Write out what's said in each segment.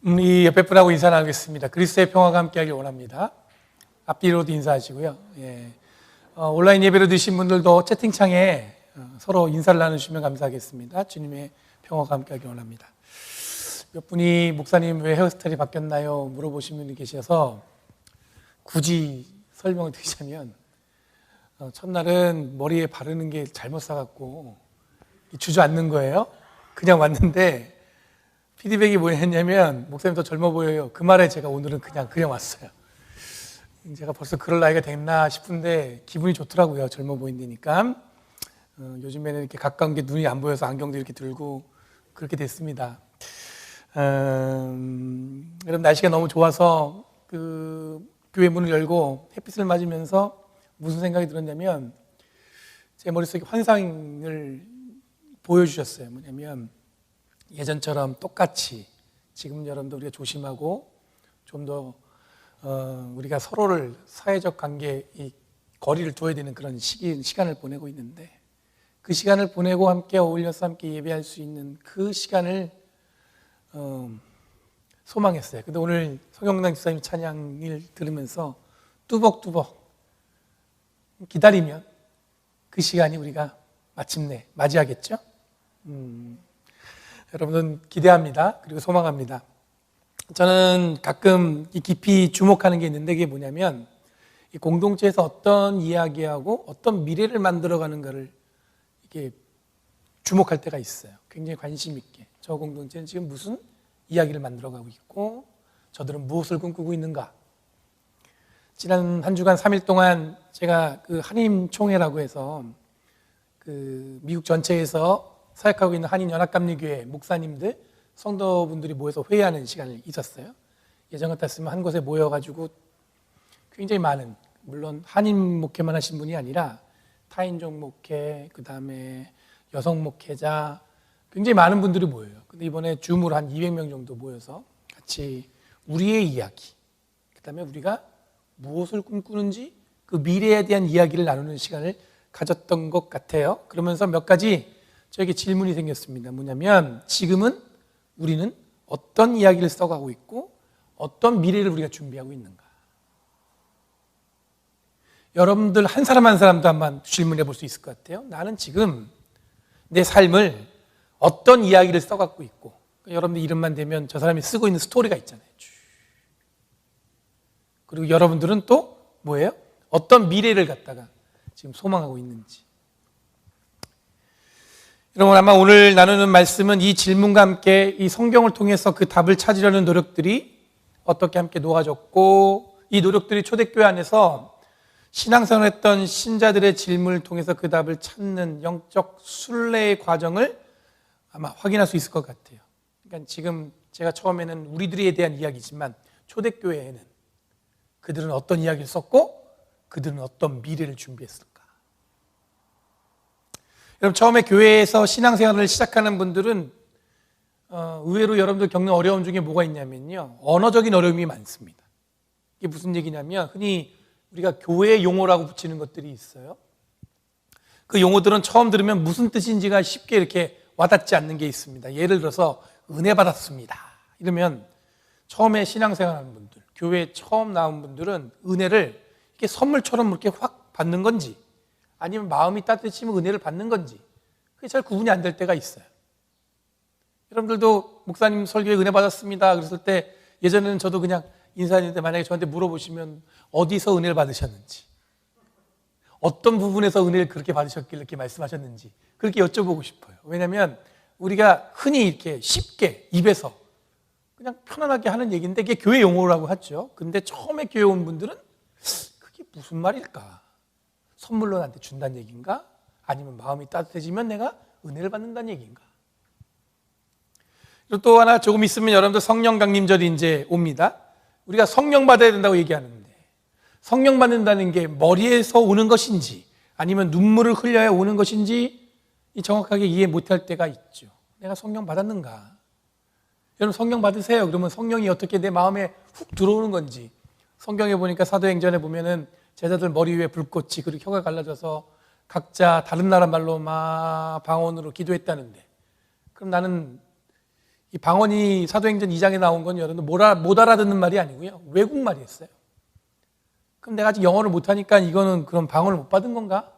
이 옆에 분하고 인사 나누겠습니다. 그리스도의 평화가 함께하길 원합니다. 앞뒤로도 인사하시고요. 온라인 예배로 드신 분들도 채팅창에 서로 인사를 나누시면 감사하겠습니다. 주님의 평화가 함께하길 원합니다. 몇 분이 목사님 왜 헤어스타일이 바뀌었나요? 물어보신 분이 계셔서 굳이 설명을 드리자면 첫날은 머리에 바르는 게 잘못 사갖고 주저앉는 거예요. 그냥 왔는데 피드백이 뭐였냐면 목사님 더 젊어 보여요. 그 말에 제가 오늘은 그냥 왔어요. 제가 벌써 그럴 나이가 됐나 싶은데 기분이 좋더라고요. 젊어 보인다니까. 요즘에는 이렇게 가까운 게 눈이 안 보여서 안경도 이렇게 들고 그렇게 됐습니다. 여러분 날씨가 너무 좋아서 그 교회 문을 열고 햇빛을 맞으면서 무슨 생각이 들었냐면 제 머릿속에 환상을 보여주셨어요. 뭐냐면 예전처럼 똑같이 지금 여러분도 우리가 조심하고 좀 더 우리가 서로를 사회적 관계 이 거리를 둬야 되는 그런 시간을 보내고 있는데 그 시간을 보내고 함께 어울려서 함께 예배할 수 있는 그 시간을 소망했어요. 근데 오늘 성경당 집사님 찬양을 들으면서 뚜벅뚜벅 기다리면 그 시간이 우리가 마침내 맞이하겠죠? 여러분은 기대합니다. 그리고 소망합니다. 저는 가끔 깊이 주목하는 게 있는데 그게 뭐냐면 이 공동체에서 어떤 이야기하고 어떤 미래를 만들어가는가를 이렇게 주목할 때가 있어요. 굉장히 관심 있게 저 공동체는 지금 무슨 이야기를 만들어가고 있고 저들은 무엇을 꿈꾸고 있는가. 지난 한 주간 3일 동안 제가 그 한인총회라고 해서 그 미국 전체에서 사역하고 있는 한인연합감리교회 목사님들, 성도분들이 모여서 회의하는 시간이 있었어요. 예전 같았으면 한 곳에 모여가지고 굉장히 많은, 물론 한인 목회만 하신 분이 아니라 타인종 목회, 그 다음에 여성 목회자, 굉장히 많은 분들이 모여요. 근데 이번에 줌으로 한 200명 정도 모여서 같이 우리의 이야기, 그 다음에 우리가 무엇을 꿈꾸는지 그 미래에 대한 이야기를 나누는 시간을 가졌던 것 같아요. 그러면서 몇 가지 저에게 질문이 생겼습니다. 뭐냐면 지금은 우리는 어떤 이야기를 써가고 있고 어떤 미래를 우리가 준비하고 있는가. 여러분들 한 사람 한 사람도 한번 질문해 볼 수 있을 것 같아요. 나는 지금 내 삶을 어떤 이야기를 써갖고 있고, 여러분들 이름만 대면 저 사람이 쓰고 있는 스토리가 있잖아요. 그리고 여러분들은 또 뭐예요? 어떤 미래를 갖다가 지금 소망하고 있는지. 여러분 아마 오늘 나누는 말씀은 이 질문과 함께 이 성경을 통해서 그 답을 찾으려는 노력들이 어떻게 함께 놓아졌고 이 노력들이 초대교회 안에서 신앙생활을 했던 신자들의 질문을 통해서 그 답을 찾는 영적 순례의 과정을 아마 확인할 수 있을 것 같아요. 그러니까 지금 제가 처음에는 우리들에 대한 이야기지만 초대교회에는 그들은 어떤 이야기를 썼고 그들은 어떤 미래를 준비했을까. 여러분 처음에 교회에서 신앙생활을 시작하는 분들은 의외로 여러분들 겪는 어려움 중에 뭐가 있냐면요, 언어적인 어려움이 많습니다. 이게 무슨 얘기냐면 흔히 우리가 교회 용어라고 붙이는 것들이 있어요. 그 용어들은 처음 들으면 무슨 뜻인지가 쉽게 이렇게 와닿지 않는 게 있습니다. 예를 들어서 은혜 받았습니다 이러면 처음에 신앙생활하는 분들, 교회에 처음 나온 분들은 은혜를 이렇게 선물처럼 이렇게 확 받는 건지 아니면 마음이 따뜻해지면 은혜를 받는 건지 그게 잘 구분이 안 될 때가 있어요. 여러분들도 목사님 설교에 은혜 받았습니다 그랬을 때 예전에는 저도 그냥 인사했는데 만약에 저한테 물어보시면 어디서 은혜를 받으셨는지, 어떤 부분에서 은혜를 그렇게 받으셨길래 이렇게 말씀하셨는지 그렇게 여쭤보고 싶어요. 왜냐하면 우리가 흔히 이렇게 쉽게 입에서 그냥 편안하게 하는 얘기인데 그게 교회 용어라고 하죠. 근데 처음에 교회 온 분들은 그게 무슨 말일까? 선물로 나한테 준다는 얘기인가? 아니면 마음이 따뜻해지면 내가 은혜를 받는다는 얘기인가? 그리고 또 하나 조금 있으면 여러분들 성령 강림절이 이제 옵니다. 우리가 성령 받아야 된다고 얘기하는데 성령 받는다는 게 머리에서 오는 것인지 아니면 눈물을 흘려야 오는 것인지 정확하게 이해 못할 때가 있죠. 내가 성령 받았는가? 여러분 성령 받으세요. 그러면 성령이 어떻게 내 마음에 훅 들어오는 건지. 성경에 보니까 사도행전에 보면은 제자들 머리 위에 불꽃이 그리고 혀가 갈라져서 각자 다른 나라 말로 막 방언으로 기도했다는데 그럼 나는 이 방언이 사도행전 2장에 나온 건 여러분 못 알아듣는 말이 아니고요. 외국 말이었어요. 그럼 내가 아직 영어를 못하니까 이거는 그럼 방언을 못 받은 건가?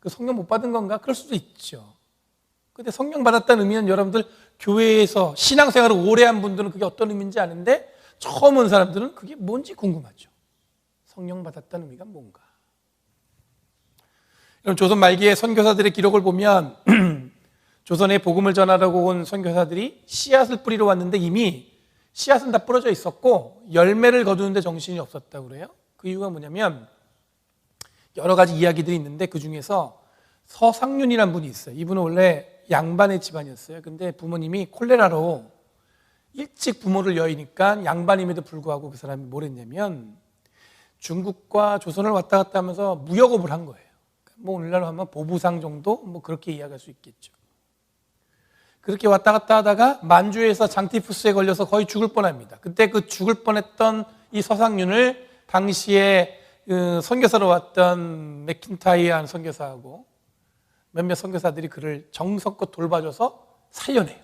그 성령 못 받은 건가? 그럴 수도 있죠. 근데 성령 받았다는 의미는 여러분들 교회에서 신앙생활을 오래 한 분들은 그게 어떤 의미인지 아는데 처음 온 사람들은 그게 뭔지 궁금하죠. 성령 받았다는 의미가 뭔가? 여러분 조선 말기에 선교사들의 기록을 보면 조선에 복음을 전하려고 온 선교사들이 씨앗을 뿌리러 왔는데 이미 씨앗은 다 부러져 있었고 열매를 거두는데 정신이 없었다고 그래요. 그 이유가 뭐냐면 여러 가지 이야기들이 있는데 그 중에서 서상륜이라는 분이 있어요. 이분은 원래 양반의 집안이었어요. 근데 부모님이 콜레라로 일찍 부모를 여의니까 양반임에도 불구하고 그 사람이 뭘 했냐면 중국과 조선을 왔다 갔다 하면서 무역업을 한 거예요. 뭐 오늘날로 하면 보부상 정도? 뭐 그렇게 이야기할 수 있겠죠. 그렇게 왔다 갔다 하다가 만주에서 장티푸스에 걸려서 거의 죽을 뻔합니다. 그때 그 죽을 뻔했던 이 서상륜을 당시에 그 선교사로 왔던 맥킨타이어한 선교사하고 몇몇 선교사들이 그를 정성껏 돌봐줘서 살려내요.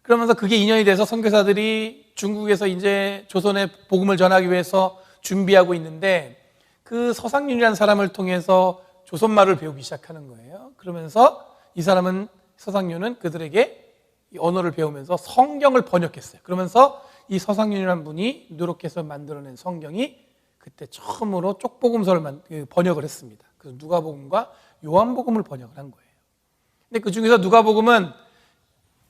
그러면서 그게 인연이 돼서 선교사들이 중국에서 이제 조선에 복음을 전하기 위해서 준비하고 있는데 그 서상륜이라는 사람을 통해서 조선말을 배우기 시작하는 거예요. 그러면서 이 사람은 서상륜은 그들에게 이 언어를 배우면서 성경을 번역했어요. 그러면서 이 서상륜이라는 분이 노력해서 만들어낸 성경이 그때 처음으로 쪽복음서를 번역을 했습니다. 그래서 누가복음과 요한복음을 번역을 한 거예요. 근데 그 중에서 누가복음은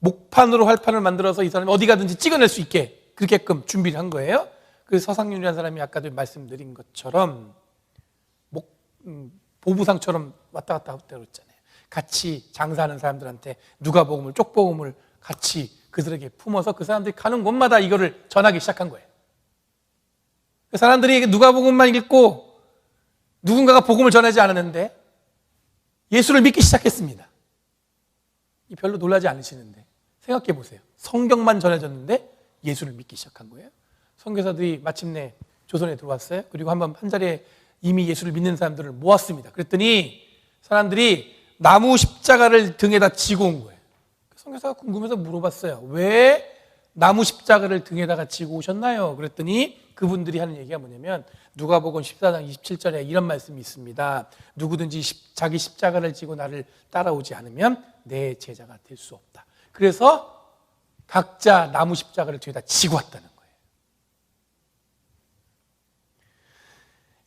목판으로 활판을 만들어서 이 사람이 어디 가든지 찍어낼 수 있게 그렇게끔 준비를 한 거예요. 그 서상륜이라는 사람이 아까도 말씀드린 것처럼 보부상처럼 왔다 갔다 했다고 했잖아요. 같이 장사하는 사람들한테 누가복음을 쪽복음을 같이 그들에게 품어서 그 사람들이 가는 곳마다 이거를 전하기 시작한 거예요. 그 사람들이 누가복음만 읽고 누군가가 복음을 전하지 않았는데 예수를 믿기 시작했습니다. 별로 놀라지 않으시는데 생각해 보세요. 성경만 전해졌는데 예수를 믿기 시작한 거예요. 선교사들이 마침내 조선에 들어왔어요. 그리고 한 자리에 이미 예수를 믿는 사람들을 모았습니다. 그랬더니 사람들이 나무 십자가를 등에다 지고 온 거예요. 선교사가 궁금해서 물어봤어요. 왜 나무 십자가를 등에다가 지고 오셨나요? 그랬더니 그분들이 하는 얘기가 뭐냐면 누가복음 14장 27절에 이런 말씀이 있습니다. 누구든지 자기 십자가를 지고 나를 따라오지 않으면 내 제자가 될 수 없다. 그래서 각자 나무 십자가를 뒤에다 지고 왔다는 거예요.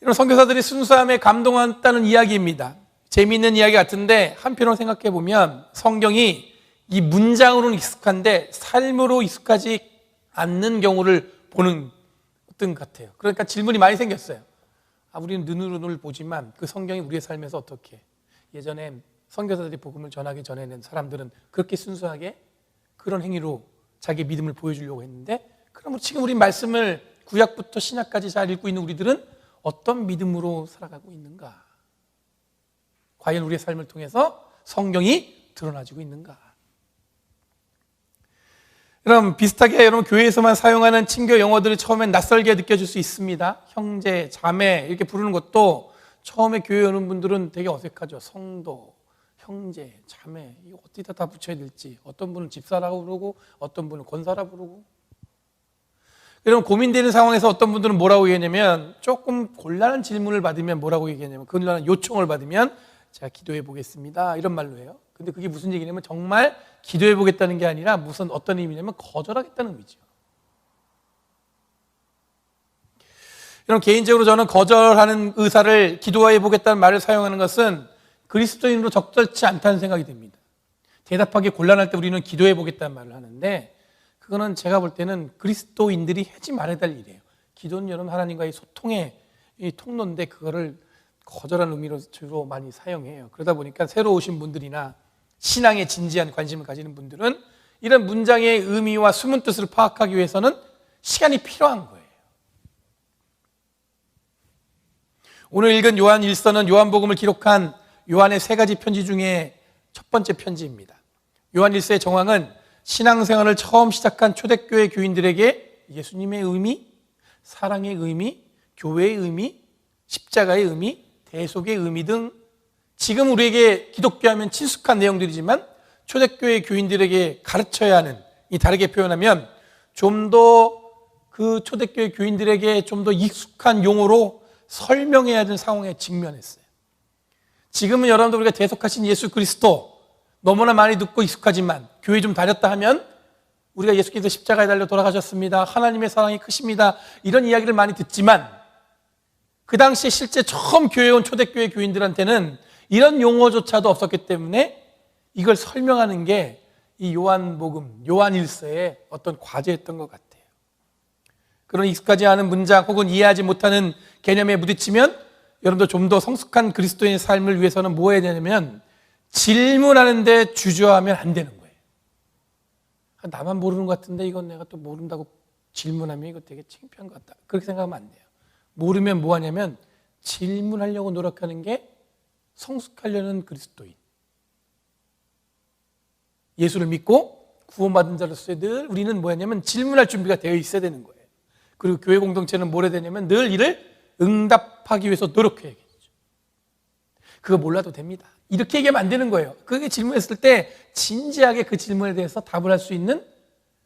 이런 선교사들이 순수함에 감동했다는 이야기입니다. 재미있는 이야기 같은데 한편으로 생각해 보면 성경이 이 문장으로는 익숙한데 삶으로 익숙하지 않는 경우를 보는 것 같아요. 그러니까 질문이 많이 생겼어요. 우리는 눈으로는 보지만 그 성경이 우리의 삶에서 어떻게 예전에 선교사들이 복음을 전하기 전에는 사람들은 그렇게 순수하게 그런 행위로 자기 믿음을 보여주려고 했는데 그럼 지금 우리 말씀을 구약부터 신약까지 잘 읽고 있는 우리들은 어떤 믿음으로 살아가고 있는가? 과연 우리의 삶을 통해서 성경이 드러나지고 있는가? 그럼 비슷하게 여러분 교회에서만 사용하는 친교 용어들이 처음엔 낯설게 느껴질 수 있습니다. 형제, 자매 이렇게 부르는 것도 처음에 교회 오는 분들은 되게 어색하죠. 성도, 형제, 자매 이거 어디다 다 붙여야 될지 어떤 분은 집사라고 부르고 어떤 분은 권사라고 부르고 여러분 고민되는 상황에서 어떤 분들은 뭐라고 얘기하냐면 조금 곤란한 질문을 받으면 뭐라고 얘기하냐면 곤란한 요청을 받으면 제가 기도해 보겠습니다 이런 말로 해요. 근데 그게 무슨 얘기냐면 정말 기도해 보겠다는 게 아니라 무슨 어떤 의미냐면 거절하겠다는 의미죠. 여러분 개인적으로 저는 거절하는 의사를 기도해 보겠다는 말을 사용하는 것은 그리스도인으로 적절치 않다는 생각이 듭니다. 대답하기 곤란할 때 우리는 기도해 보겠다는 말을 하는데 그거는 제가 볼 때는 그리스도인들이 하지 말아야 될 일이에요. 기도는 여러분 하나님과의 소통의 통로인데 그거를 거절하는 의미로 주로 많이 사용해요. 그러다 보니까 새로 오신 분들이나 신앙에 진지한 관심을 가지는 분들은 이런 문장의 의미와 숨은 뜻을 파악하기 위해서는 시간이 필요한 거예요. 오늘 읽은 요한 1서는 요한복음을 기록한 요한의 3가지 편지 중에 첫 번째 편지입니다. 요한 1서의 정황은 신앙생활을 처음 시작한 초대교회 교인들에게 예수님의 의미, 사랑의 의미, 교회의 의미, 십자가의 의미, 대속의 의미 등 지금 우리에게 기독교하면 친숙한 내용들이지만 초대교회 교인들에게 가르쳐야 하는, 이 다르게 표현하면 좀 더 그 초대교회 교인들에게 좀 더 익숙한 용어로 설명해야 되는 상황에 직면했어요. 지금은 여러분들 우리가 대속하신 예수 그리스도 너무나 많이 듣고 익숙하지만, 교회 좀 다녔다 하면 우리가 예수께서 십자가에 달려 돌아가셨습니다, 하나님의 사랑이 크십니다, 이런 이야기를 많이 듣지만, 그 당시에 실제 처음 교회에 온 초대교회 교인들한테는 이런 용어조차도 없었기 때문에 이걸 설명하는 게 이 요한복음, 요한일서의 어떤 과제였던 것 같아요. 그런 익숙하지 않은 문장 혹은 이해하지 못하는 개념에 부딪히면 여러분도 좀 더 성숙한 그리스도인의 삶을 위해서는 뭐 해야 되냐면 질문하는데 주저하면 안 되는 거예요. 나만 모르는 것 같은데 이건 내가 또 모른다고 질문하면 이거 되게 창피한 것 같다, 그렇게 생각하면 안 돼요. 모르면 뭐 하냐면 질문하려고 노력하는 게 성숙하려는 그리스도인. 예수를 믿고 구원받은 자로서의 늘 우리는 뭐냐면 질문할 준비가 되어 있어야 되는 거예요. 그리고 교회 공동체는 뭘 해야 되냐면 늘 이를 응답하기 위해서 노력해야겠죠. 그거 몰라도 됩니다, 이렇게 얘기하면 안 되는 거예요. 그게 질문했을 때 진지하게 그 질문에 대해서 답을 할 수 있는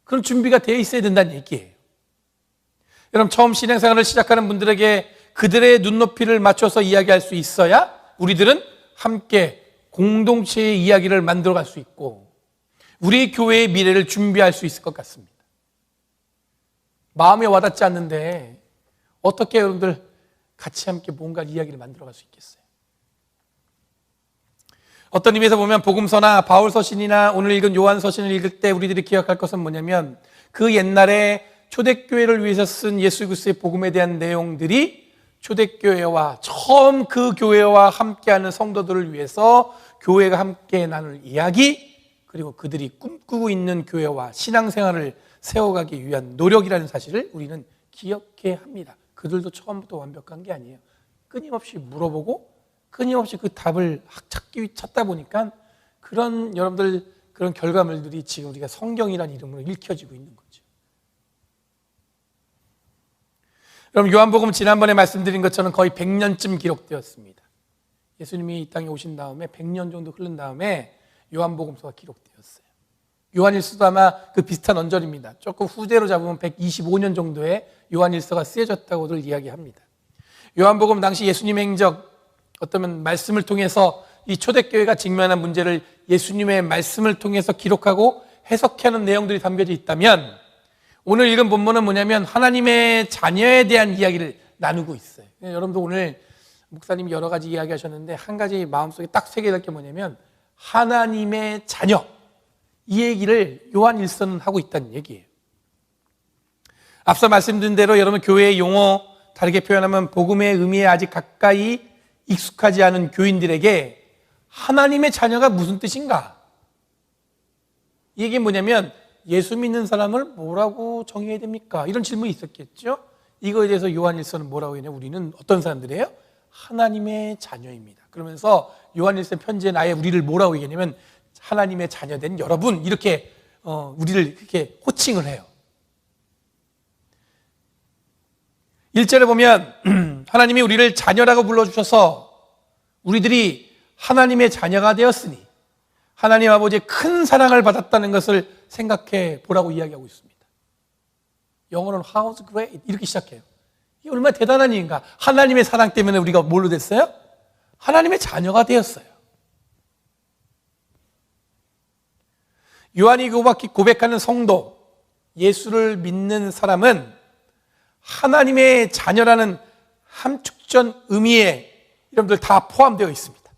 그런 준비가 되어 있어야 된다는 얘기예요. 여러분, 처음 신앙생활을 시작하는 분들에게 그들의 눈높이를 맞춰서 이야기할 수 있어야 우리들은 함께 공동체의 이야기를 만들어갈 수 있고 우리 교회의 미래를 준비할 수 있을 것 같습니다. 마음에 와닿지 않는데 어떻게 여러분들 같이 함께 뭔가 이야기를 만들어갈 수 있겠어요? 어떤 의미에서 보면 복음서나 바울서신이나 오늘 읽은 요한서신을 읽을 때 우리들이 기억할 것은 뭐냐면 그 옛날에 초대교회를 위해서 쓴 예수 그리스도의 복음에 대한 내용들이 초대교회와 처음 그 교회와 함께하는 성도들을 위해서 교회가 함께 나눌 이야기, 그리고 그들이 꿈꾸고 있는 교회와 신앙생활을 세워가기 위한 노력이라는 사실을 우리는 기억해야 합니다. 그들도 처음부터 완벽한 게 아니에요. 끊임없이 물어보고 끊임없이 그 답을 찾다 보니까 그런 여러분들 그런 결과물들이 지금 우리가 성경이라는 이름으로 읽혀지고 있는 거죠. 여러분, 요한복음 지난번에 말씀드린 것처럼 거의 100년쯤 기록되었습니다. 예수님이 이 땅에 오신 다음에 100년 정도 흐른 다음에 요한복음서가 기록되었어요. 요한일서도 아마 그 비슷한 언저리입니다. 조금 후대로 잡으면 125년 정도의 요한일서가 쓰여졌다고들 이야기합니다. 요한복음 당시 예수님의 행적, 어떤 말씀을 통해서 이 초대교회가 직면한 문제를 예수님의 말씀을 통해서 기록하고 해석하는 내용들이 담겨져 있다면, 오늘 읽은 본문은 뭐냐면 하나님의 자녀에 대한 이야기를 나누고 있어요. 여러분도 오늘 목사님이 여러 가지 이야기하셨는데 한 가지 마음속에 딱 새겨야 될 게 뭐냐면 하나님의 자녀, 이 얘기를 요한일서는 하고 있다는 얘기예요. 앞서 말씀드린 대로 여러분, 교회의 용어, 다르게 표현하면 복음의 의미에 아직 가까이 익숙하지 않은 교인들에게 하나님의 자녀가 무슨 뜻인가? 이 얘기는 뭐냐면 예수 믿는 사람을 뭐라고 정의해야 됩니까? 이런 질문이 있었겠죠. 이거에 대해서 요한일서는 뭐라고 했냐? 우리는 어떤 사람들이에요? 하나님의 자녀입니다. 그러면서 요한일서 편지에 아예 우리를 뭐라고 얘기하냐면 하나님의 자녀된 여러분, 이렇게 우리를 그렇게 호칭을 해요. 1절에 보면 하나님이 우리를 자녀라고 불러주셔서 우리들이 하나님의 자녀가 되었으니 하나님 아버지의 큰 사랑을 받았다는 것을 생각해 보라고 이야기하고 있습니다. 영어로는 How's great 이렇게 시작해요. 이게 얼마나 대단한 일인가. 하나님의 사랑 때문에 우리가 뭘로 됐어요? 하나님의 자녀가 되었어요. 요한이 고백하는 성도, 예수를 믿는 사람은 하나님의 자녀라는 함축전 의미에 여러분들 다 포함되어 있습니다.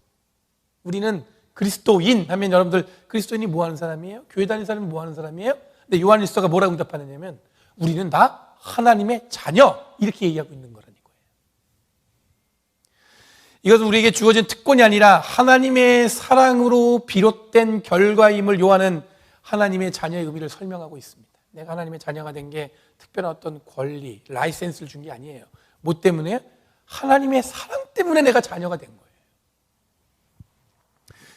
우리는 그리스도인 하면 여러분들 그리스도인이 뭐 하는 사람이에요? 교회 다니는 사람이 뭐 하는 사람이에요? 근데 요한일서가 뭐라고 응답하느냐면 우리는 다 하나님의 자녀, 이렇게 얘기하고 있는 거라는 거예요. 이것은 우리에게 주어진 특권이 아니라 하나님의 사랑으로 비롯된 결과임을 요한은 하나님의 자녀의 의미를 설명하고 있습니다. 내가 하나님의 자녀가 된 게 특별한 어떤 권리, 라이센스를 준 게 아니에요. 뭐 때문에? 하나님의 사랑 때문에 내가 자녀가 된 거예요.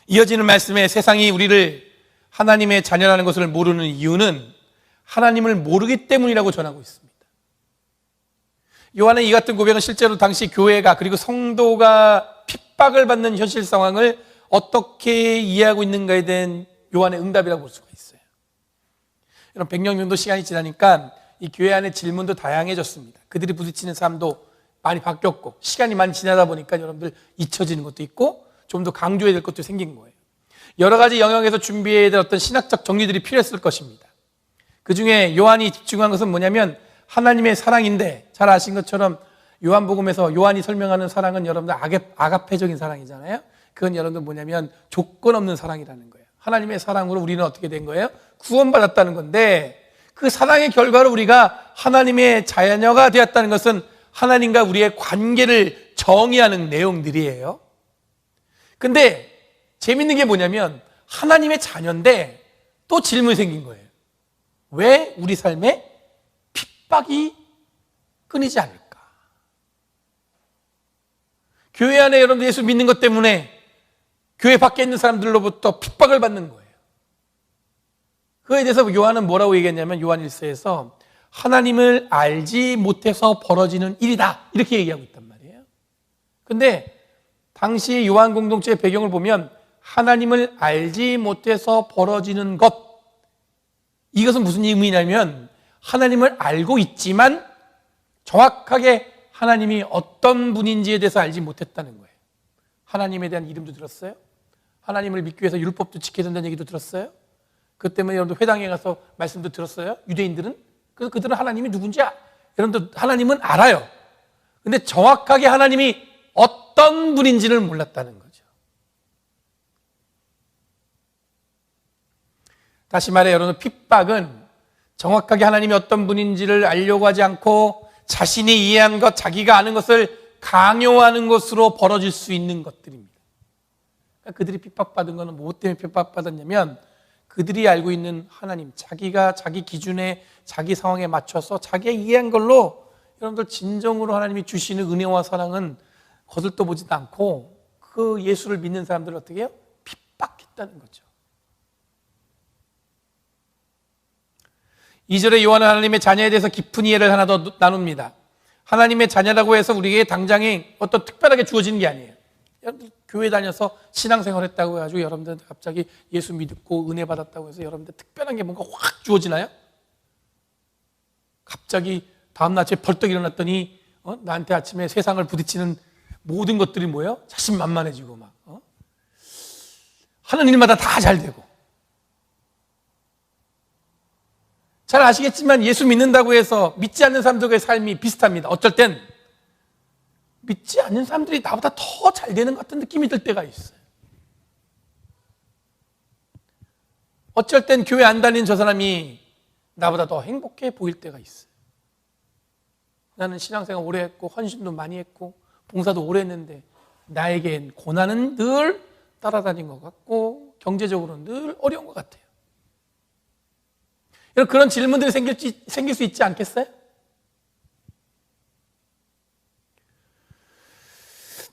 이어지는 말씀에 세상이 우리를 하나님의 자녀라는 것을 모르는 이유는 하나님을 모르기 때문이라고 전하고 있습니다. 요한의 이 같은 고백은 실제로 당시 교회가, 그리고 성도가 핍박을 받는 현실 상황을 어떻게 이해하고 있는가에 대한 요한의 응답이라고 볼 수가 있어요. 여러분 100년 정도 시간이 지나니까 이 교회 안에 질문도 다양해졌습니다. 그들이 부딪히는 삶도 많이 바뀌었고 시간이 많이 지나다 보니까 여러분들 잊혀지는 것도 있고 좀 더 강조해야 될 것도 생긴 거예요. 여러 가지 영역에서 준비해야 될 어떤 신학적 정리들이 필요했을 것입니다. 그 중에 요한이 집중한 것은 뭐냐면 하나님의 사랑인데, 잘 아신 것처럼 요한복음에서 요한이 설명하는 사랑은 여러분들 아가페적인 사랑이잖아요. 그건 여러분들 뭐냐면 조건 없는 사랑이라는 거예요. 하나님의 사랑으로 우리는 어떻게 된 거예요? 구원받았다는 건데, 그 사랑의 결과로 우리가 하나님의 자녀가 되었다는 것은 하나님과 우리의 관계를 정의하는 내용들이에요. 근데 재밌는 게 뭐냐면 하나님의 자녀인데 또 질문이 생긴 거예요. 왜 우리 삶에 핍박이 끊이지 않을까? 교회 안에 여러분들 예수 믿는 것 때문에 교회 밖에 있는 사람들로부터 핍박을 받는 거예요. 그거에 대해서 요한은 뭐라고 얘기했냐면 요한 1서에서 하나님을 알지 못해서 벌어지는 일이다, 이렇게 얘기하고 있단 말이에요. 근데 당시 요한 공동체의 배경을 보면 하나님을 알지 못해서 벌어지는 것, 이것은 무슨 의미냐면 하나님을 알고 있지만 정확하게 하나님이 어떤 분인지에 대해서 알지 못했다는 거예요. 하나님에 대한 이름도 들었어요? 하나님을 믿기 위해서 율법도 지켜야 된다는 얘기도 들었어요? 그 때문에 여러분들 회당에 가서 말씀도 들었어요? 유대인들은? 그래서 그들은 하나님이 누군지 여러분들 하나님은 알아요. 근데 정확하게 하나님이 어떤 분인지를 몰랐다는 거죠. 다시 말해 여러분, 핍박은 정확하게 하나님이 어떤 분인지를 알려고 하지 않고 자신이 이해한 것, 자기가 아는 것을 강요하는 것으로 벌어질 수 있는 것들입니다. 그러니까 그들이 핍박받은 것은 무엇 때문에 핍박받았냐면 그들이 알고 있는 하나님, 자기가 자기 기준에 자기 상황에 맞춰서 자기가 이해한 걸로 여러분들 진정으로 하나님이 주시는 은혜와 사랑은 거들떠 보지도 않고 그 예수를 믿는 사람들을 어떻게 해요? 핍박했다는 거죠. 2절에 요한은 하나님의 자녀에 대해서 깊은 이해를 하나 더 나눕니다. 하나님의 자녀라고 해서 우리에게 당장에 어떤 특별하게 주어지는 게 아니에요. 여러분들 교회 다녀서 신앙생활 했다고 해가지고 여러분들 갑자기 예수 믿고 은혜 받았다고 해서 여러분들 특별한 게 뭔가 확 주어지나요? 갑자기 다음날 아침에 벌떡 일어났더니 나한테 아침에 세상을 부딪히는 모든 것들이 뭐예요? 자신만만해지고 막 하는 일마다 다 잘 되고. 잘 아시겠지만 예수 믿는다고 해서 믿지 않는 사람들과의 삶이 비슷합니다. 어쩔 땐 믿지 않는 사람들이 나보다 더 잘 되는 것 같은 느낌이 들 때가 있어요. 어쩔 땐 교회 안 다니는 저 사람이 나보다 더 행복해 보일 때가 있어요. 나는 신앙생활 오래 했고 헌신도 많이 했고 봉사도 오래 했는데 나에겐 고난은 늘 따라다닌 것 같고 경제적으로는 늘 어려운 것 같아요. 여러분, 그런 질문들이 생길 수 있지 않겠어요?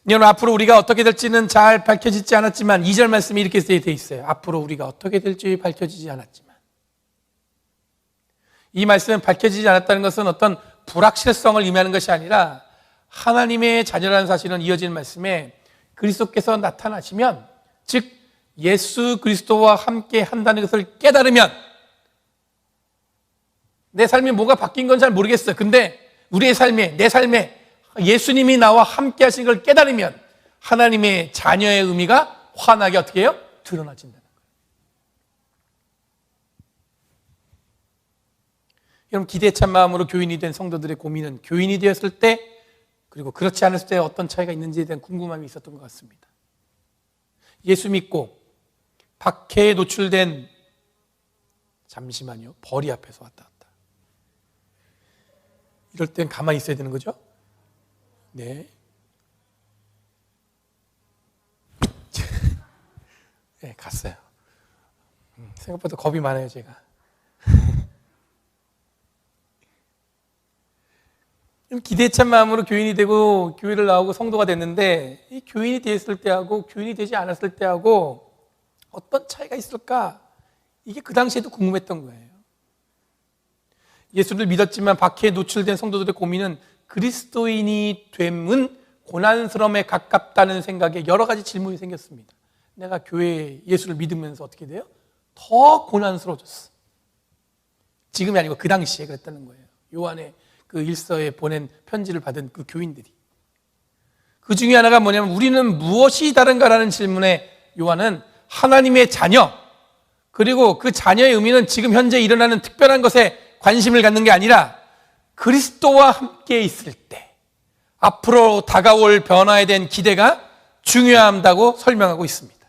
여러분, 앞으로 우리가 어떻게 될지는 잘 밝혀지지 않았지만 2절 말씀이 이렇게 되어 있어요. 앞으로 우리가 어떻게 될지 밝혀지지 않았지만. 이 말씀은 밝혀지지 않았다는 것은 어떤 불확실성을 의미하는 것이 아니라 하나님의 자녀라는 사실은 이어지는 말씀에 그리스도께서 나타나시면, 즉 예수 그리스도와 함께 한다는 것을 깨달으면, 내 삶이 뭐가 바뀐 건 잘 모르겠어요. 근데 우리의 삶에, 내 삶에 예수님이 나와 함께 하신 걸 깨달으면 하나님의 자녀의 의미가 환하게 어떻게 해요? 드러나진다는 거예요. 여러분, 기대에 찬 마음으로 교인이 된 성도들의 고민은 교인이 되었을 때 그리고 그렇지 않았을 때 어떤 차이가 있는지에 대한 궁금함이 있었던 것 같습니다. 예수 믿고 박해에 노출된, 잠시만요, 벌이 앞에서 왔다 갔다. 이럴 땐 가만히 있어야 되는 거죠? 네. 네, 갔어요. 생각보다 겁이 많아요, 제가. 기대에 찬 마음으로 교인이 되고 교회를 나오고 성도가 됐는데, 이 교인이 됐을 때하고 교인이 되지 않았을 때하고 어떤 차이가 있을까? 이게 그 당시에도 궁금했던 거예요. 예수를 믿었지만 박해에 노출된 성도들의 고민은 그리스도인이 됨은 고난스러움에 가깝다는 생각에 여러 가지 질문이 생겼습니다. 내가 교회에 예수를 믿으면서 어떻게 돼요? 더 고난스러워졌어. 지금이 아니고 그 당시에 그랬다는 거예요. 요한의 그 일서에 보낸 편지를 받은 그 교인들이. 그 중에 하나가 뭐냐면 우리는 무엇이 다른가라는 질문에 요한은 하나님의 자녀, 그리고 그 자녀의 의미는 지금 현재 일어나는 특별한 것에 관심을 갖는 게 아니라 그리스도와 함께 있을 때 앞으로 다가올 변화에 대한 기대가 중요하다고 설명하고 있습니다.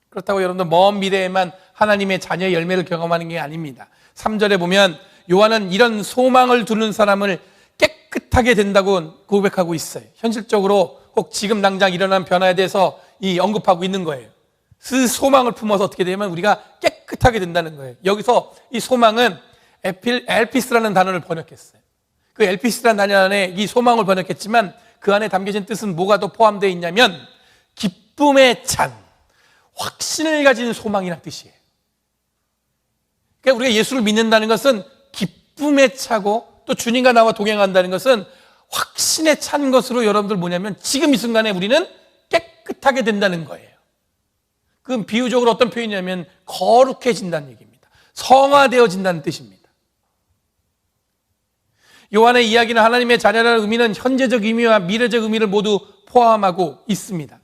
그렇다고 여러분들 먼 미래에만 하나님의 자녀의 열매를 경험하는 게 아닙니다. 3절에 보면 요한은 이런 소망을 두는 사람을 깨끗하게 된다고 고백하고 있어요. 현실적으로 혹 지금 당장 일어난 변화에 대해서 언급하고 있는 거예요. 그 소망을 품어서 어떻게 되면 우리가 깨끗하게 된다는 거예요. 여기서 이 소망은 엘피스라는 단어를 번역했어요. 그 엘피스라는 단어 안에 이 소망을 번역했지만 그 안에 담겨진 뜻은 뭐가 더 포함되어 있냐면 기쁨에 찬 확신을 가진 소망이라는 뜻이에요. 그러니까 우리가 예수를 믿는다는 것은 기쁨에 차고 또 주님과 나와 동행한다는 것은 확신에 찬 것으로 여러분들 뭐냐면 지금 이 순간에 우리는 깨끗하게 된다는 거예요. 그건 비유적으로 어떤 표현이냐면 거룩해진다는 얘기입니다. 성화되어진다는 뜻입니다. 요한의 이야기는 하나님의 자녀라는 의미는 현재적 의미와 미래적 의미를 모두 포함하고 있습니다.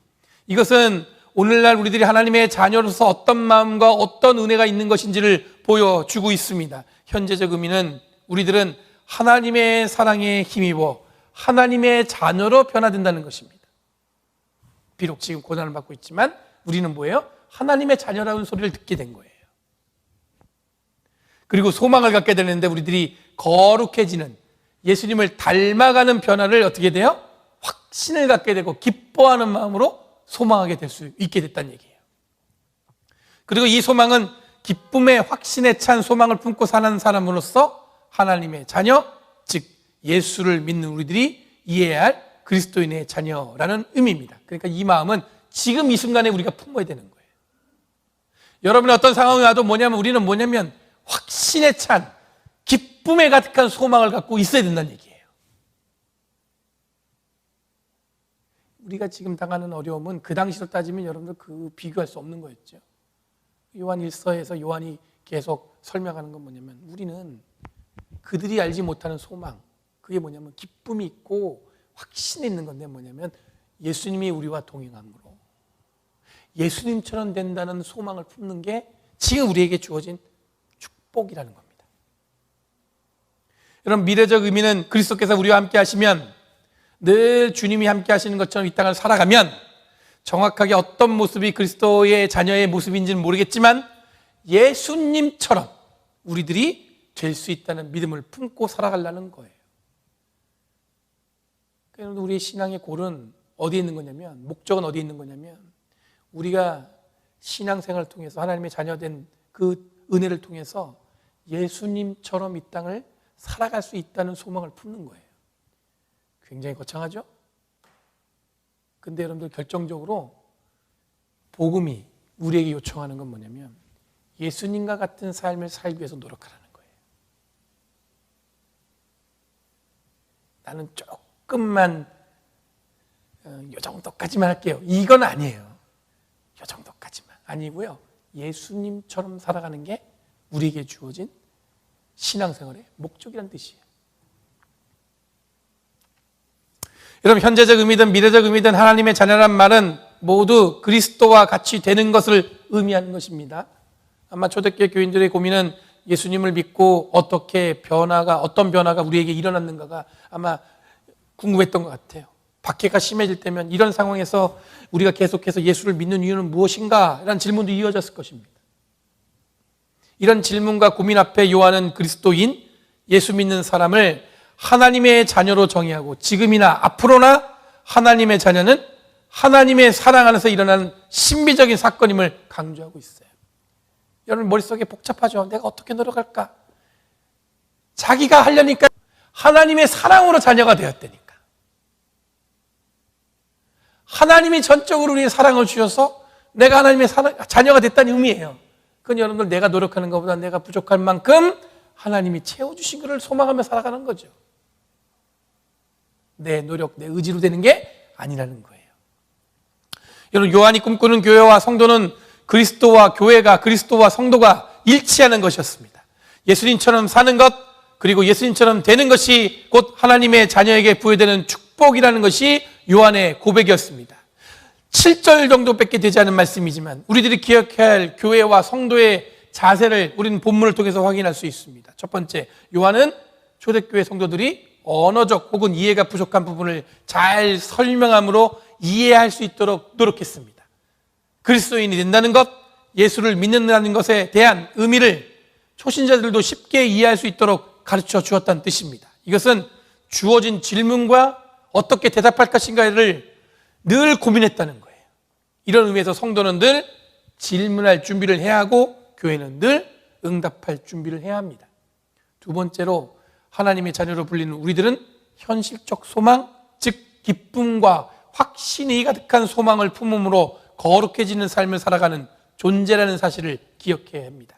이것은 오늘날 우리들이 하나님의 자녀로서 어떤 마음과 어떤 은혜가 있는 것인지를 보여주고 있습니다. 현재적 의미는 우리들은 하나님의 사랑에 힘입어 하나님의 자녀로 변화된다는 것입니다. 비록 지금 고난을 받고 있지만 우리는 뭐예요? 하나님의 자녀라는 소리를 듣게 된 거예요. 그리고 소망을 갖게 되는데 우리들이 거룩해지는 예수님을 닮아가는 변화를 어떻게 돼요? 확신을 갖게 되고 기뻐하는 마음으로 소망하게 될 수 있게 됐다는 얘기예요. 그리고 이 소망은 기쁨의 확신에 찬 소망을 품고 사는 사람으로서 하나님의 자녀, 즉 예수를 믿는 우리들이 이해해야 할 그리스도인의 자녀라는 의미입니다. 그러니까 이 마음은 지금 이 순간에 우리가 품어야 되는 거예요. 여러분의 어떤 상황이 와도 우리는 뭐냐면 확신에 찬 기쁨에 가득한 소망을 갖고 있어야 된다는 얘기예요. 우리가 지금 당하는 어려움은 그 당시로 따지면 여러분들 비교할 수 없는 거였죠. 요한 1서에서 요한이 계속 설명하는 건 뭐냐면 우리는 그들이 알지 못하는 소망, 그게 뭐냐면 기쁨이 있고 확신이 있는 건데 뭐냐면 예수님이 우리와 동행함으로 예수님처럼 된다는 소망을 품는 게 지금 우리에게 주어진 축복이라는 겁니다. 여러분, 미래적 의미는 그리스도께서 우리와 함께 하시면 늘 주님이 함께 하시는 것처럼 이 땅을 살아가면 정확하게 어떤 모습이 그리스도의 자녀의 모습인지는 모르겠지만 예수님처럼 우리들이 될 수 있다는 믿음을 품고 살아가려는 거예요. 그러니까 우리의 신앙의 골은 어디에 있는 거냐면, 목적은 어디에 있는 거냐면 우리가 신앙생활을 통해서 하나님의 자녀된 그 은혜를 통해서 예수님처럼 이 땅을 살아갈 수 있다는 소망을 품는 거예요. 굉장히 거창하죠? 근데 여러분들 결정적으로 복음이 우리에게 요청하는 건 뭐냐면 예수님과 같은 삶을 살기 위해서 노력하라는 거예요. 나는 조금만 요 정도까지만 할게요. 이건 아니에요. 요 정도까지만 아니고요. 예수님처럼 살아가는 게 우리에게 주어진 신앙생활의 목적이라는 뜻이에요. 여러분, 현재적 의미든 미래적 의미든 하나님의 자녀란 말은 모두 그리스도와 같이 되는 것을 의미하는 것입니다. 아마 초대교회 교인들의 고민은 예수님을 믿고 어떤 변화가 우리에게 일어났는가가 아마 궁금했던 것 같아요. 박해가 심해질 때면 이런 상황에서 우리가 계속해서 예수를 믿는 이유는 무엇인가? 라는 질문도 이어졌을 것입니다. 이런 질문과 고민 앞에 요한은 그리스도인, 예수 믿는 사람을 하나님의 자녀로 정의하고 지금이나 앞으로나 하나님의 자녀는 하나님의 사랑 안에서 일어나는 신비적인 사건임을 강조하고 있어요. 여러분 머릿속에 복잡하죠? 내가 어떻게 노력할까? 자기가 하려니까 하나님의 사랑으로 자녀가 되었다니까. 하나님이 전적으로 우리의 사랑을 주셔서 내가 하나님의 자녀가 됐다는 의미예요. 그건 여러분들 내가 노력하는 것보다 내가 부족할 만큼 하나님이 채워주신 것을 소망하며 살아가는 거죠. 내 노력, 내 의지로 되는 게 아니라는 거예요. 여러분, 요한이 꿈꾸는 교회와 성도는 그리스도와 교회가, 그리스도와 성도가 일치하는 것이었습니다. 예수님처럼 사는 것, 그리고 예수님처럼 되는 것이 곧 하나님의 자녀에게 부여되는 축복이라는 것이 요한의 고백이었습니다. 7절 정도밖에 되지 않은 말씀이지만 우리들이 기억해야 할 교회와 성도의 자세를 우리는 본문을 통해서 확인할 수 있습니다. 첫 번째, 요한은 초대교회 성도들이 언어적 혹은 이해가 부족한 부분을 잘 설명함으로 이해할 수 있도록 노력했습니다. 그리스도인이 된다는 것, 예수를 믿는다는 것에 대한 의미를 초신자들도 쉽게 이해할 수 있도록 가르쳐 주었다는 뜻입니다. 이것은 주어진 질문과 어떻게 대답할 것인가를 늘 고민했다는 거예요. 이런 의미에서 성도는 늘 질문할 준비를 해야 하고 교회는 늘 응답할 준비를 해야 합니다. 두 번째로 하나님의 자녀로 불리는 우리들은 현실적 소망, 즉 기쁨과 확신이 가득한 소망을 품음으로 거룩해지는 삶을 살아가는 존재라는 사실을 기억해야 합니다.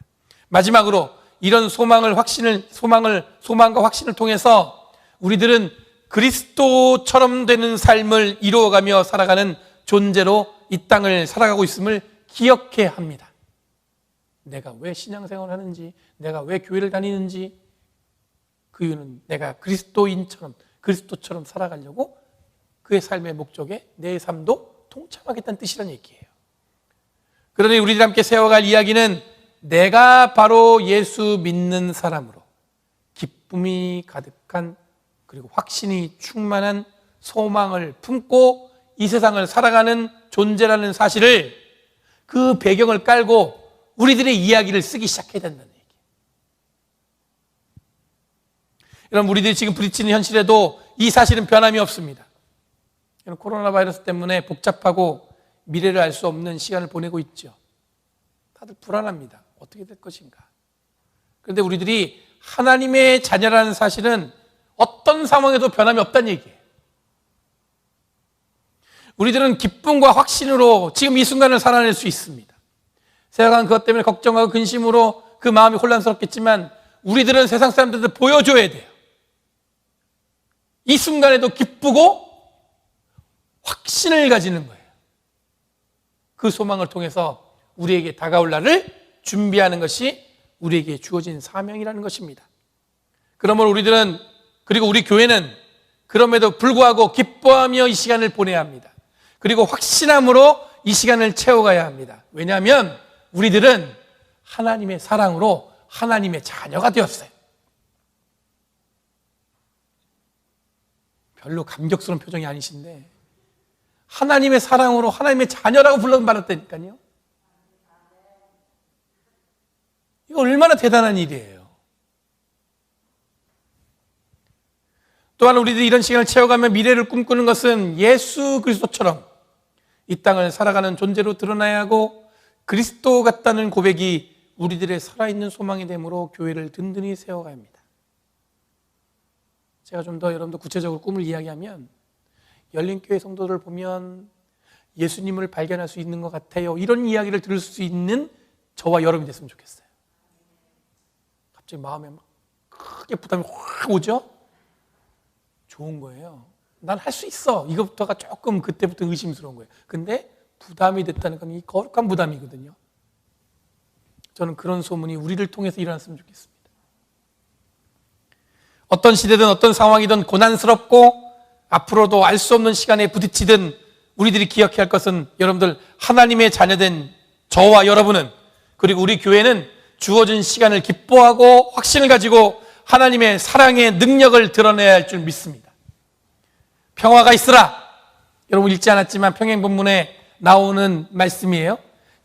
마지막으로 이런 소망과 확신을 통해서 우리들은 그리스도처럼 되는 삶을 이루어가며 살아가는 존재로 이 땅을 살아가고 있음을 기억해야 합니다. 내가 왜 신앙생활을 하는지, 내가 왜 교회를 다니는지, 그 이유는 내가 그리스도처럼 살아가려고 그의 삶의 목적에 내 삶도 동참하겠다는 뜻이라는 얘기예요. 그러니 우리들 함께 세워갈 이야기는 내가 바로 예수 믿는 사람으로 기쁨이 가득한 그리고 확신이 충만한 소망을 품고 이 세상을 살아가는 존재라는 사실을 그 배경을 깔고 우리들의 이야기를 쓰기 시작해야 된다는 얘기예요. 여러분, 우리들이 지금 부딪히는 현실에도 이 사실은 변함이 없습니다. 코로나 바이러스 때문에 복잡하고 미래를 알 수 없는 시간을 보내고 있죠. 다들 불안합니다. 어떻게 될 것인가. 그런데 우리들이 하나님의 자녀라는 사실은 어떤 상황에도 변함이 없다는 얘기예요. 우리들은 기쁨과 확신으로 지금 이 순간을 살아낼 수 있습니다. 세상은 그것 때문에 걱정하고 근심으로 그 마음이 혼란스럽겠지만 우리들은 세상 사람들한테 보여줘야 돼요. 이 순간에도 기쁘고 확신을 가지는 거예요. 그 소망을 통해서 우리에게 다가올 날을 준비하는 것이 우리에게 주어진 사명이라는 것입니다. 그러므로 우리들은, 그리고 우리 교회는 그럼에도 불구하고 기뻐하며 이 시간을 보내야 합니다. 그리고 확신함으로 이 시간을 채워가야 합니다. 왜냐하면 우리들은 하나님의 사랑으로 하나님의 자녀가 되었어요. 별로 감격스러운 표정이 아니신데 하나님의 사랑으로 하나님의 자녀라고 불러받았다니까요. 이거 얼마나 대단한 일이에요. 또한 우리들이 이런 시간을 채워가며 미래를 꿈꾸는 것은 예수 그리스도처럼 이 땅을 살아가는 존재로 드러나야 하고 그리스도 같다는 고백이 우리들의 살아있는 소망이 되므로 교회를 든든히 세워가야 합니다. 제가 좀 더 여러분들 구체적으로 꿈을 이야기하면 열린교회 성도들을 보면 예수님을 발견할 수 있는 것 같아요. 이런 이야기를 들을 수 있는 저와 여러분이 됐으면 좋겠어요. 갑자기 마음에 막 크게 부담이 확 오죠? 좋은 거예요. 난 할 수 있어. 이것부터가 조금 그때부터 의심스러운 거예요. 근데 부담이 됐다는 건 이 거룩한 부담이거든요. 저는 그런 소문이 우리를 통해서 일어났으면 좋겠습니다. 어떤 시대든 어떤 상황이든 고난스럽고 앞으로도 알 수 없는 시간에 부딪히든 우리들이 기억해야 할 것은 여러분들 하나님의 자녀된 저와 여러분은 그리고 우리 교회는 주어진 시간을 기뻐하고 확신을 가지고 하나님의 사랑의 능력을 드러내야 할 줄 믿습니다. 평화가 있으라. 여러분 읽지 않았지만 평행 본문에 나오는 말씀이에요.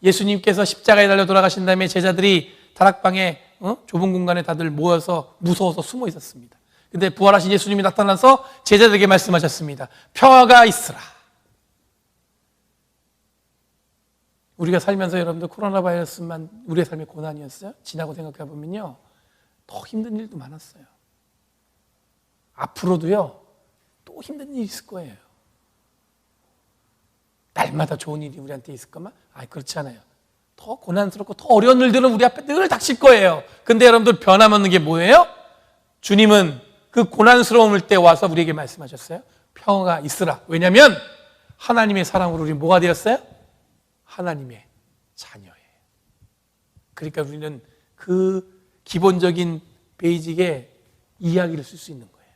예수님께서 십자가에 달려 돌아가신 다음에 제자들이 다락방에 좁은 공간에 다들 모여서 무서워서 숨어 있었습니다. 근데 부활하신 예수님이 나타나서 제자들에게 말씀하셨습니다. 평화가 있으라. 우리가 살면서 여러분들 코로나 바이러스만 우리의 삶의 고난이었어요? 지나고 생각해 보면요, 더 힘든 일도 많았어요. 앞으로도요, 또 힘든 일이 있을 거예요. 날마다 좋은 일이 우리한테 있을 거면? 그렇지 않아요. 더 고난스럽고 더 어려운 일들은 우리 앞에 늘 닥칠 거예요. 근데 여러분들 변함없는 게 뭐예요? 주님은 그 고난스러움을 때 와서 우리에게 말씀하셨어요. 평화가 있으라. 왜냐하면 하나님의 사랑으로 우리 뭐가 되었어요? 하나님의 자녀예요. 그러니까 우리는 그 기본적인 베이직에 이야기를 쓸 수 있는 거예요.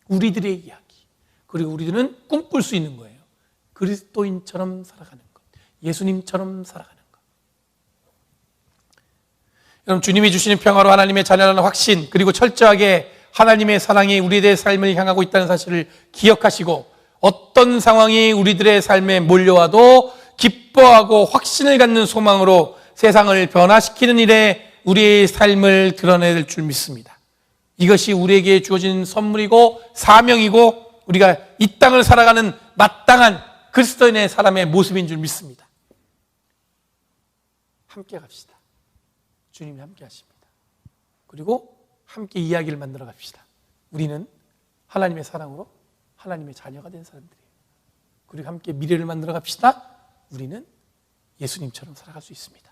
우리들의 이야기. 그리고 우리들은 꿈꿀 수 있는 거예요. 그리스도인처럼 살아가는 것, 예수님처럼 살아가는 것. 여러분, 주님이 주시는 평화로 하나님의 자녀라는 확신, 그리고 철저하게 하나님의 사랑이 우리들의 삶을 향하고 있다는 사실을 기억하시고, 어떤 상황이 우리들의 삶에 몰려와도 기뻐하고 확신을 갖는 소망으로 세상을 변화시키는 일에 우리의 삶을 드러낼 줄 믿습니다. 이것이 우리에게 주어진 선물이고 사명이고 우리가 이 땅을 살아가는 마땅한 그리스도인의 사람의 모습인 줄 믿습니다. 함께 갑시다. 주님이 함께 하십니다. 그리고 함께 이야기를 만들어 갑시다. 우리는 하나님의 사랑으로 하나님의 자녀가 된 사람들이에요. 그리고 함께 미래를 만들어 갑시다. 우리는 예수님처럼 살아갈 수 있습니다.